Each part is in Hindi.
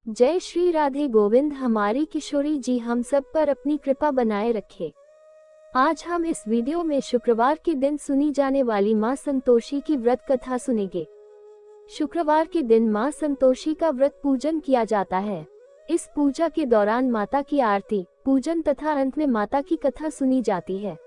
जय श्री राधे गोविंद। हमारी किशोरी जी हम सब पर अपनी कृपा बनाए रखे। आज हम इस वीडियो में शुक्रवार के दिन सुनी जाने वाली मां संतोषी की व्रत कथा सुनेंगे। शुक्रवार के दिन मां संतोषी का व्रत पूजन किया जाता है। इस पूजा के दौरान माता की आरती, पूजन तथा अंत में माता की कथा सुनी जाती है।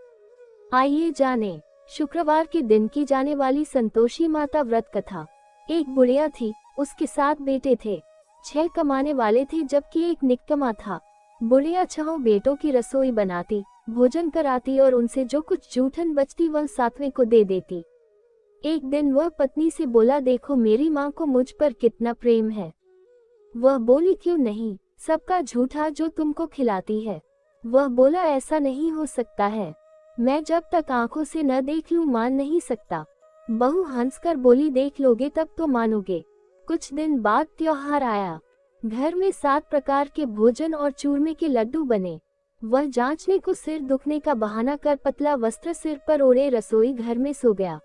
आइए जानें शुक्रवार के दिन की जाने वाली संतोषी माता व्रत कथा। एक बुढ़िया थी, उसके 7 बेटे थे। 6 कमाने वाले थे जबकि एक निकम्मा था। बुढ़िया 6 बेटों की रसोई बनाती, भोजन कराती और उनसे जो कुछ जूठन बचती वह 7वें को दे देती। एक दिन वह पत्नी से बोला, देखो मेरी माँ को मुझ पर कितना प्रेम है। वह बोली, क्यों नहीं, सबका झूठा जो तुमको खिलाती है। वह बोला, ऐसा नहीं हो सकता है, मैं जब तक आंखों से न देख लूं मान नहीं सकता। बहू हंसकर बोली, देख लोगे तब तो मानोगे। कुछ दिन बाद त्योहार आया। घर में 7 प्रकार के भोजन और चूरमे के लड्डू बने। वह जांचने को सिर दुखने का बहाना कर पतला वस्त्र सिर पर ओढ़े रसोई घर में सो गया।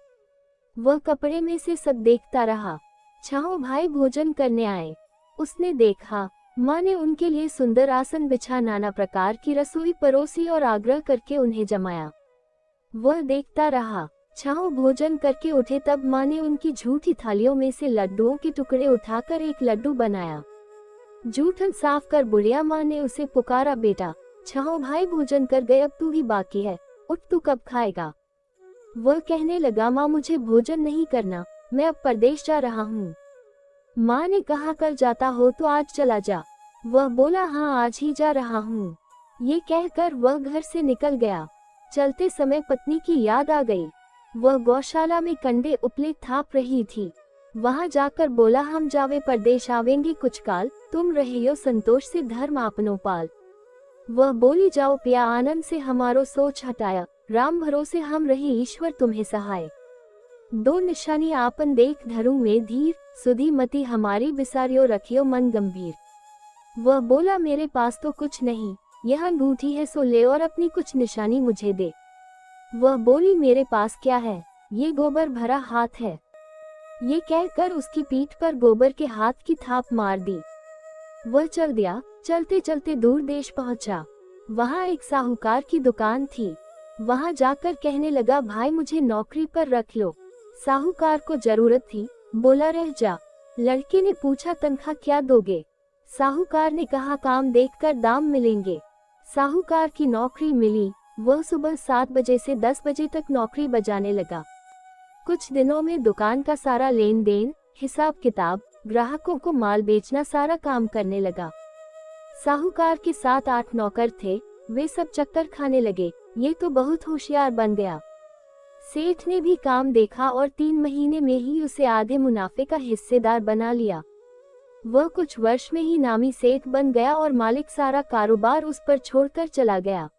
वह कपड़े में से सब देखता रहा। 6 भाई भोजन करने आए। उसने देखा माँ ने उनके लिए सुंदर आसन बिछा नाना प्रकार की रसोई परोसी और आग्रह करके उन्हें जमाया। वह देखता रहा। 6 भोजन करके उठे तब माँ ने उनकी झूठी थालियों में से लड्डुओं के टुकड़े उठाकर एक लड्डू बनाया। जूठन साफ कर बुढ़िया माँ ने उसे पुकारा, बेटा 6 भाई भोजन कर गए, अब तू ही बाकी है, उठ तू कब खाएगा। वह कहने लगा, माँ मुझे भोजन नहीं करना, मैं अब परदेश जा रहा हूँ। माँ ने कहा, कल जाता हो तो आज चला जा। वह बोला, हाँ आज ही जा रहा हूँ। ये कहकर वह घर से निकल गया। चलते समय पत्नी की याद आ गई। वह गौशाला में कंडे उपले थाप रही थी। वहां जाकर बोला, हम जावे परदेश आवेंगे कुछ काल, तुम रहियो संतोष से धर्म आपनो पाल। वह बोली, जाओ पिया आनंद से हमारो सोच हटाया, राम भरोसे हम रहे ईश्वर तुम्हें सहाय। 2 निशानी आपन देख धरू में धीर, सुधी मति हमारी बिसारियो रखियो मन गंभीर। वह बोला, मेरे पास तो कुछ नहीं, यह अंगूठी है सो ले और अपनी कुछ निशानी मुझे दे। वह बोली, मेरे पास क्या है, ये गोबर भरा हाथ है। ये कहकर उसकी पीठ पर गोबर के हाथ की थाप मार दी। वह चल दिया। चलते चलते दूर देश पहुंचा। वहां एक साहूकार की दुकान थी। वहां जाकर कहने लगा, भाई मुझे नौकरी पर रख लो। साहूकार को जरूरत थी, बोला रह जा। लड़के ने पूछा, तनख्वाह क्या दोगे। साहूकार ने कहा, काम देखकर दाम मिलेंगे। साहूकार की नौकरी मिली। वह सुबह 7 बजे से 10 बजे तक नौकरी बजाने लगा। कुछ दिनों में दुकान का सारा लेन देन, हिसाब किताब, ग्राहकों को माल बेचना सारा काम करने लगा। साहूकार के 7-8 नौकर थे, वे सब चक्कर खाने लगे, ये तो बहुत होशियार बन गया। सेठ ने भी काम देखा और 3 महीने में ही उसे आधे मुनाफे का हिस्सेदार बना लिया। वह कुछ वर्ष में ही नामी सेठ बन गया और मालिक सारा कारोबार उस पर छोड़कर चला गया।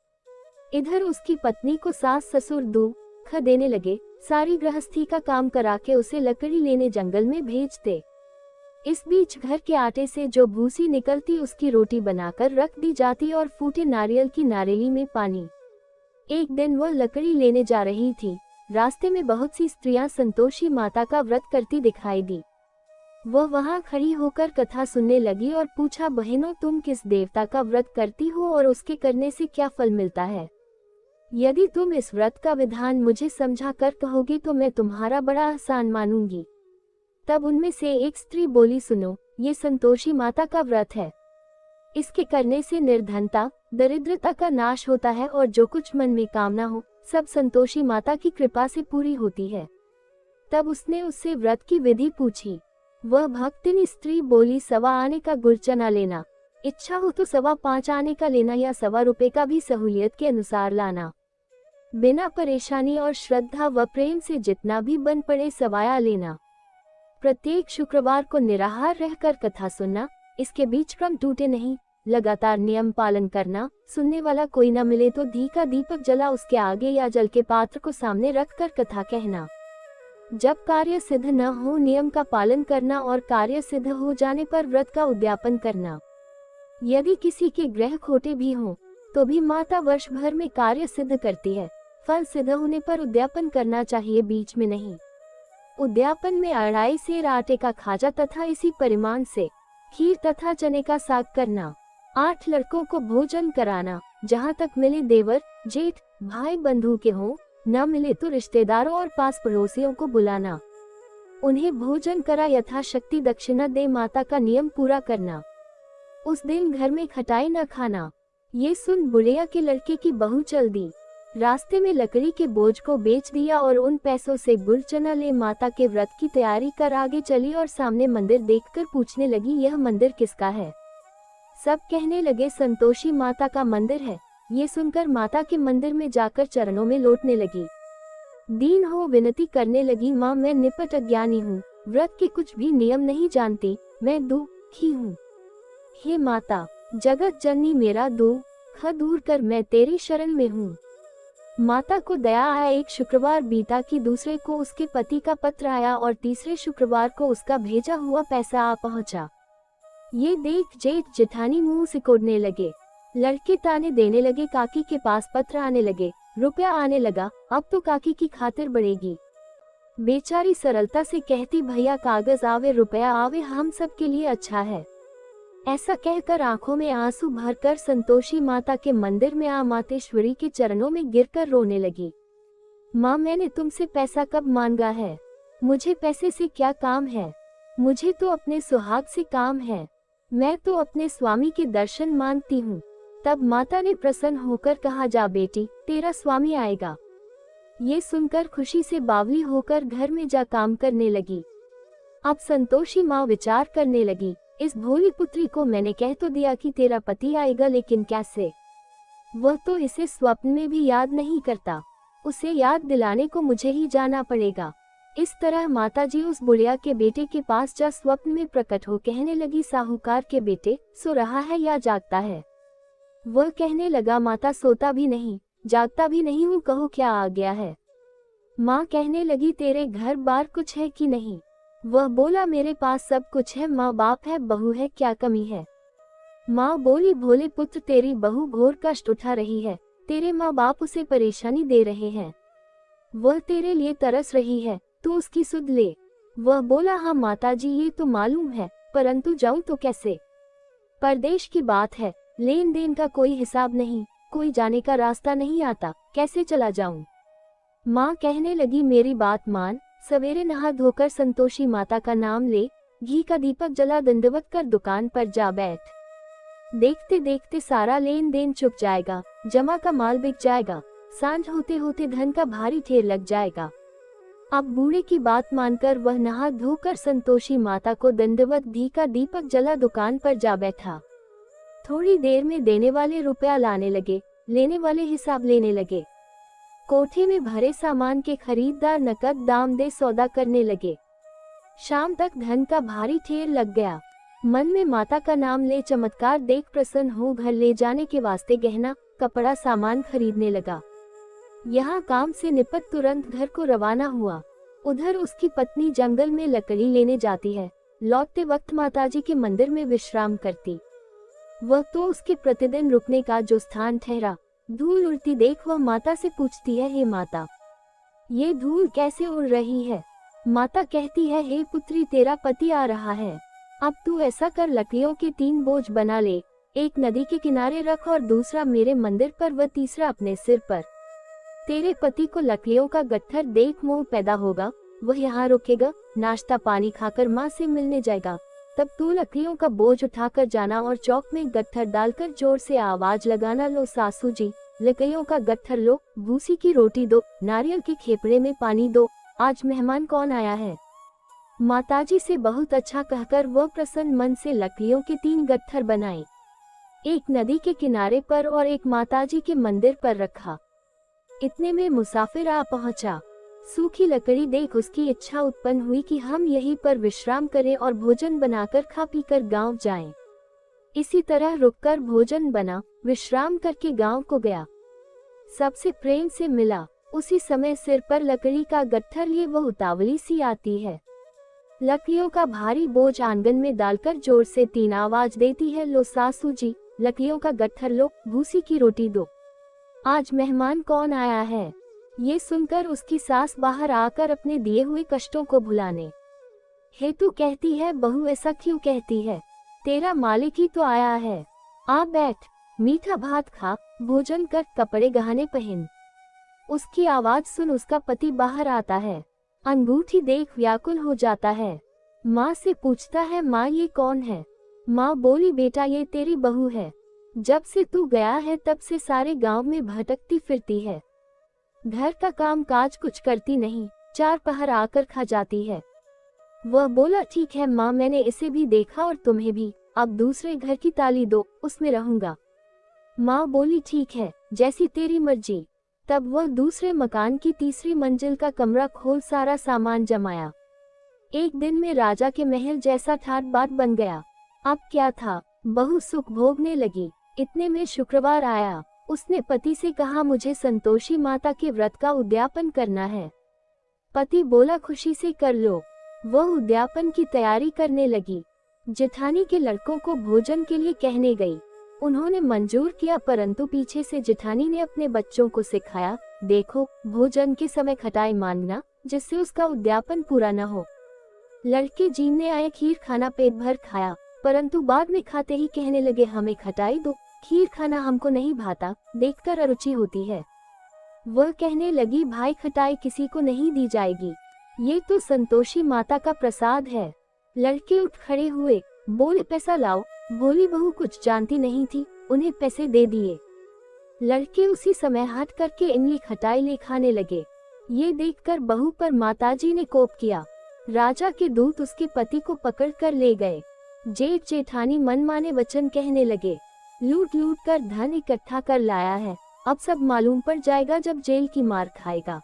इधर उसकी पत्नी को सास ससुर दुख देने लगे, सारी गृहस्थी का काम करा के उसे लकड़ी लेने जंगल में भेजते। इस बीच घर के आटे से जो भूसी निकलती उसकी रोटी बनाकर रख दी जाती और फूटे नारियल की नारेली में पानी। एक दिन वह लकड़ी लेने जा रही थी। रास्ते में बहुत सी स्त्रियां संतोषी माता का व्रत करती दिखाई दी। वह वहां खड़ी होकर कथा सुनने लगी और पूछा, बहनों तुम किस देवता का व्रत करती हो और उसके करने से क्या फल मिलता है। यदि तुम इस व्रत का विधान मुझे समझा कर कहोगे तो मैं तुम्हारा बड़ा आसान मानूंगी। तब उनमें से एक स्त्री बोली, सुनो, ये संतोषी माता का व्रत है। इसके करने से निर्धनता, दरिद्रता का नाश होता है और जो कुछ मन में कामना हो सब संतोषी माता की कृपा से पूरी होती है। तब उसने उससे व्रत की विधि पूछी। वह भक्तिनी स्त्री बोली, 1.25 आने का गुड़ चना लेना, इच्छा हो तो 5.25 आने का लेना या 1.25 रुपए का भी सहूलियत के अनुसार लाना। बिना परेशानी और श्रद्धा व प्रेम से जितना भी बन पड़े सवाया लेना। प्रत्येक शुक्रवार को निराहार रहकर कथा सुनना, इसके बीच क्रम टूटे नहीं, लगातार नियम पालन करना। सुनने वाला कोई न मिले तो घी का दीपक जला उसके आगे या जल के पात्र को सामने रखकर कथा कहना। जब कार्य सिद्ध न हो नियम का पालन करना और कार्य सिद्ध हो जाने पर व्रत का उद्यापन करना। यदि किसी के ग्रह खोटे भी हों तो भी माता वर्ष भर में कार्य सिद्ध करती है। फल सिद्ध होने पर उद्यापन करना चाहिए, बीच में नहीं। उद्यापन में 2.5 सेर आटे का खाजा तथा इसी परिमाण से खीर तथा चने का साग करना, 8 लड़कों को भोजन कराना, जहाँ तक मिले देवर जेठ भाई बंधु के हों, न मिले तो रिश्तेदारों और पास पड़ोसियों को बुलाना, उन्हें भोजन करा यथाशक्ति दक्षिणा दे माता का नियम पूरा करना। उस दिन घर में खटाई न खाना। ये सुन बुढ़िया के लड़के की बहू चल दी। रास्ते में लकड़ी के बोझ को बेच दिया और उन पैसों से गुड़ चना ले माता के व्रत की तैयारी कर आगे चली और सामने मंदिर देखकर पूछने लगी, यह मंदिर किसका है? सब कहने लगे संतोषी माता का मंदिर है। ये सुनकर माता के मंदिर में जाकर चरणों में लौटने लगी। दीन हो विनती करने लगी, माँ मैं निपट अज्ञानी हूँ, व्रत के कुछ भी नियम नहीं जानती, मैं दुखी हूँ। हे माता जगत जननी मेरा दुख दूर कर, मैं तेरी शरण में हूँ। माता को दया आया। एक शुक्रवार बीता कि दूसरे को उसके पति का पत्र आया और तीसरे शुक्रवार को उसका भेजा हुआ पैसा आ पहुँचा। ये देख जेठ जेठानी मुंह सिकोड़ने लगे। लड़के ताने देने लगे, काकी के पास पत्र आने लगे, रुपया आने लगा, अब तो काकी की खातिर बढ़ेगी। बेचारी सरलता से कहती, भैया कागज आवे रुपया आवे, हम सब के लिए अच्छा है। ऐसा कहकर आंखों में आंसू भरकर संतोषी माता के मंदिर में आ मातेश्वरी के चरणों में गिरकर रोने लगी। माँ मैंने तुमसे पैसा कब मांगा है? मुझे पैसे से क्या काम है? मुझे तो अपने सुहाग से काम है। मैं तो अपने स्वामी के दर्शन मांगती हूँ। तब माता ने प्रसन्न होकर कहा, जा बेटी तेरा स्वामी आएगा। ये सुनकर खुशी से बावली होकर घर में जा काम करने लगी। अब संतोषी माँ विचार करने लगी, इस भोली पुत्री को मैंने कह तो दिया कि तेरा पति आएगा, लेकिन कैसे? वह तो इसे स्वप्न में भी याद नहीं करता। उसे याद दिलाने को मुझे ही जाना पड़ेगा। इस तरह माताजी उस बुढ़िया के बेटे के पास जा स्वप्न में प्रकट हो कहने लगी, साहूकार के बेटे सो रहा है या जागता है? वह कहने लगा, माता सोता भी नहीं जागता भी नहीं हूँ, कहो क्या आ गया है? माँ कहने लगी, तेरे घर बार कुछ है कि नहीं? वह बोला, मेरे पास सब कुछ है, माँ बाप है, बहू है, क्या कमी है? माँ बोली, भोले पुत्र तेरी बहू घोर कष्ट उठा रही है, तेरे माँ बाप उसे परेशानी दे रहे हैं, वह तेरे लिए तरस रही है, तू उसकी सुध ले। वह बोला, हाँ माताजी ये तो मालूम है, परंतु जाऊं तो कैसे? परदेश की बात है, लेन देन का कोई हिसाब नहीं, कोई जाने का रास्ता नहीं आता, कैसे चला जाऊं? माँ कहने लगी, मेरी बात मान, सवेरे नहा धोकर संतोषी माता का नाम ले, घी का दीपक जला दंडवत कर दुकान पर जा बैठ। देखते देखते सारा लेन देन चुक जाएगा, जमा का माल बिक जाएगा, सांझ होते होते धन का भारी ढेर लग जाएगा। अब बूढ़े की बात मानकर वह नहा धोकर संतोषी माता को दंडवत घी का दीपक जला दुकान पर जा बैठा। थोड़ी देर में देने वाले रुपया लाने लगे, लेने वाले हिसाब लेने लगे। कोठे में भरे सामान के खरीदार नकद दाम दे सौदा करने लगे। शाम तक धन का भारी ढेर लग गया। मन में माता का नाम ले चमत्कार देख प्रसन्न हो घर ले जाने के वास्ते गहना कपड़ा सामान खरीदने लगा। यहाँ काम से निपट तुरंत घर को रवाना हुआ। उधर उसकी पत्नी जंगल में लकड़ी लेने जाती है, लौटते वक्त माताजी के मंदिर में विश्राम करती। वह तो उसके प्रतिदिन रुकने का जो स्थान ठहरा। धूल उड़ती देख वह माता से पूछती है, हे माता ये धूल कैसे उड़ रही है? माता कहती है, हे पुत्री तेरा पति आ रहा है, अब तू ऐसा कर लकड़ियों के 3 बोझ बना ले, एक नदी के किनारे रख और दूसरा मेरे मंदिर पर व तीसरा अपने सिर पर। तेरे पति को लकड़ियों का गट्ठर देख मोह पैदा होगा, वह यहाँ रुकेगा, नाश्ता पानी खाकर माँ से मिलने जाएगा। तब तू लकड़ियों का बोझ उठाकर जाना और चौक में गट्ठर डालकर जोर से आवाज लगाना, लो सासू जी लकड़ियों का गट्ठर लो, भूसी की रोटी दो, नारियल के खेपड़े में पानी दो, आज मेहमान कौन आया है? माताजी से बहुत अच्छा कहकर वह प्रसन्न मन से लकड़ियों के 3 गट्ठर बनाए, एक नदी के किनारे पर और एक माताजी के मंदिर पर रखा। इतने में मुसाफिर आ पहुंचा। सूखी लकड़ी देख उसकी इच्छा उत्पन्न हुई कि हम यहीं पर विश्राम करें और भोजन बनाकर खा पीकर गांव जाएं। इसी तरह रुककर भोजन बना, विश्राम करके गांव को गया। सबसे प्रेम से मिला। उसी समय सिर पर लकड़ी का गट्ठर लिए वह उतावली सी आती है। लकड़ियों का भारी बोझ आंगन में डालकर जोर से 3 आवाज देती है, लो सासू जी लकड़ियों का गट्ठर लो, भूसी की रोटी दो, आज मेहमान कौन आया है? ये सुनकर उसकी सास बाहर आकर अपने दिए हुए कष्टों को भुलाने हेतु कहती है, बहू ऐसा क्यों कहती है? तेरा मालिक ही तो आया है। आ बैठ, मीठा भात खा, भोजन कर, कपड़े गहने पहन। उसकी आवाज सुन उसका पति बाहर आता है। अंगूठी देख व्याकुल हो जाता है। माँ से पूछता है, माँ ये कौन है? माँ बोली, बेटा ये तेरी बहू है। जब से तू गया है तब से सारे गांव में भटकती फिरती है। घर का काम काज कुछ करती नहीं, चार पहर आकर खा जाती है। वह बोला, ठीक है माँ, मैंने इसे भी देखा और तुम्हें भी। अब दूसरे घर की ताली दो, उसमें रहूंगा। माँ बोली, ठीक है, जैसी तेरी मर्जी। तब वह दूसरे मकान की तीसरी मंजिल का कमरा खोल सारा सामान जमाया। एक दिन में राजा के महल जैसा ठाट बाट बन गया। अब क्या था, बहू सुख भोगने लगी। इतने में शुक्रवार आया। उसने पति से कहा, मुझे संतोषी माता के व्रत का उद्यापन करना है। पति बोला, खुशी से कर लो। वह उद्यापन की तैयारी करने लगी। जेठानी के लड़कों को भोजन के लिए कहने गई। उन्होंने मंजूर किया, परंतु पीछे से जेठानी ने अपने बच्चों को सिखाया, देखो भोजन के समय खटाई मांगना, जिससे उसका उद्यापन पूरा न हो। लड़के जीने आए खीर खाना पेट भर खाया, परंतु बाद में खाते ही कहने लगे, हमें खटाई दो, खीर खाना हमको नहीं भाता, देखकर अरुचि होती है। वह कहने लगी, भाई खटाई किसी को नहीं दी जाएगी, ये तो संतोषी माता का प्रसाद है। लड़के उठ खड़े हुए, बोले, पैसा लाओ। बोली बहू कुछ जानती नहीं थी, उन्हें पैसे दे दिए। लड़के उसी समय हाथ करके इमली खटाई ले खाने लगे। ये देखकर बहू पर माताजी ने कोप किया। राजा के दूत उसके पति को पकड़ कर ले गए। जेठ जेठानी मनमाने वचन कहने लगे, लूट लूट कर धन इकट्ठा कर लाया है, अब सब मालूम पड़ जाएगा जब जेल की मार खाएगा।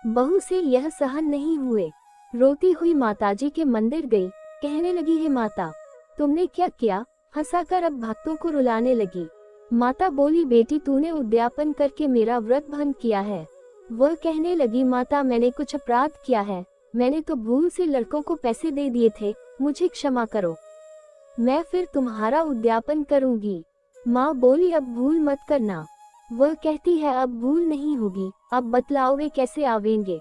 बहू से यह सहन नहीं हुए। रोती हुई माताजी के मंदिर गई, कहने लगी, हे माता, तुमने क्या किया? हंसाकर अब भक्तों को रुलाने लगी। माता बोली, बेटी तूने उद्यापन करके मेरा व्रत भंग किया है। वह कहने लगी, माता मैंने कुछ अपराध किया है, मैंने तो भूल से लड़कों को पैसे दे दिए थे, मुझे क्षमा करो, मैं फिर तुम्हारा उद्यापन करूंगी। माँ बोली, अब भूल मत करना। वह कहती है, अब भूल नहीं होगी, अब बतलाओ वे कैसे आवेंगे?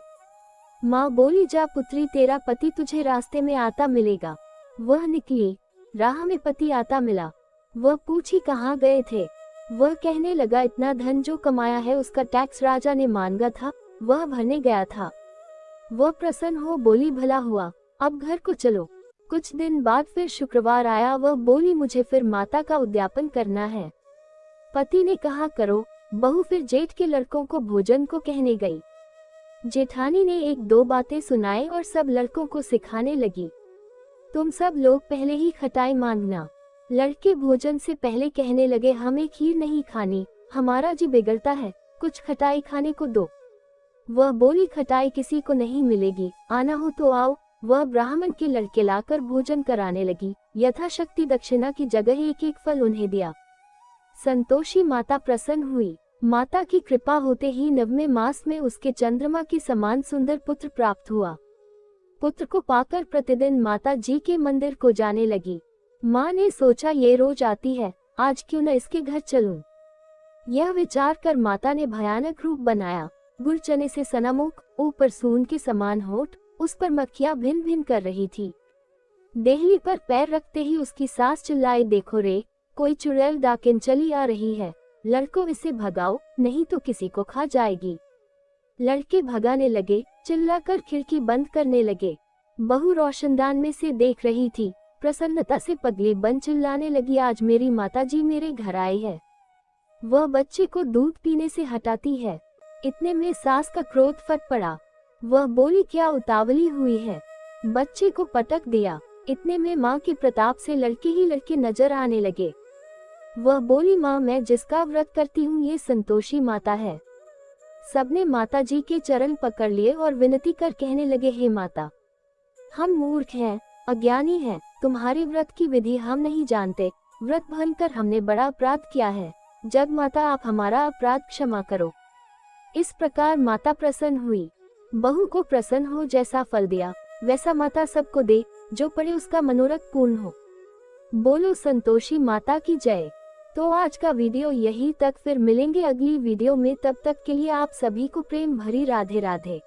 माँ बोली, जा पुत्री, तेरा पति तुझे रास्ते में आता मिलेगा। वह निकली, राह में पति आता मिला। वह पूछी, कहाँ गए थे? वह कहने लगा, इतना धन जो कमाया है उसका टैक्स राजा ने मांगा था, वह भरने गया था। वह प्रसन्न हो बोली, भला हुआ, अब घर को चलो। कुछ दिन बाद फिर शुक्रवार आया। वह बोली, मुझे फिर माता का उद्यापन करना है। पति ने कहा, करो। बहू फिर जेठ के लड़कों को भोजन को कहने गई। जेठानी ने एक दो बातें सुनाई और सब लड़कों को सिखाने लगी, तुम सब लोग पहले ही खटाई मांगना। लड़के भोजन से पहले कहने लगे, हमें खीर नहीं खानी, हमारा जी बिगड़ता है, कुछ खटाई खाने को दो। वह बोली, खटाई किसी को नहीं मिलेगी, आना हो तो आओ। वह ब्राह्मण के लड़के लाकर भोजन कराने लगी। यथाशक्ति दक्षिणा की जगह एक एक फल उन्हें दिया। संतोषी माता प्रसन्न हुई। माता की कृपा होते ही 9वें मास में उसके चंद्रमा के समान सुंदर पुत्र प्राप्त हुआ। पुत्र को पाकर प्रतिदिन माता जी के मंदिर को जाने लगी। माँ ने सोचा, ये रोज आती है, आज क्यों न इसके घर चलूं। यह विचार कर माता ने भयानक रूप बनाया। गुड़ चने से सना मुख, ऊपर सून के समान होठ, उस पर मक्खियां भिन भिन कर रही थी। देहली पर पैर रखते ही उसकी सास चिल्लाई, देखो रे, कोई चुड़ैल डाकिन चली आ रही है, लड़कों इसे भगाओ, नहीं तो किसी को खा जाएगी। लड़के भगाने लगे, चिल्लाकर खिड़की बंद करने लगे। बहू रोशनदान में से देख रही थी, प्रसन्नता से पगली बन चिल्लाने लगी, आज मेरी माताजी मेरे घर आई है, वह बच्चे को दूध पीने से हटाती है। इतने में सास का क्रोध फट पड़ा। वह बोली, क्या उतावली हुई है? बच्चे को पटक दिया। इतने में माँ के प्रताप से लड़के ही लड़के नजर आने लगे। वह बोली, माँ मैं जिसका व्रत करती हूँ ये संतोषी माता है। सबने माता जी के चरण पकड़ लिए और विनती कर कहने लगे, हे माता, हम मूर्ख हैं, अज्ञानी हैं, तुम्हारे व्रत की विधि हम नहीं जानते, व्रत भंग कर हमने बड़ा अपराध किया है, जग माता आप हमारा अपराध क्षमा करो। इस प्रकार माता प्रसन्न हुई। बहू को प्रसन्न हो जैसा फल दिया वैसा माता सबको दे, जो पड़े उसका मनोरथ पूर्ण हो। बोलो संतोषी माता की जय। तो आज का वीडियो यही तक, फिर मिलेंगे अगली वीडियो में, तब तक के लिए आप सभी को प्रेम भरी राधे राधे।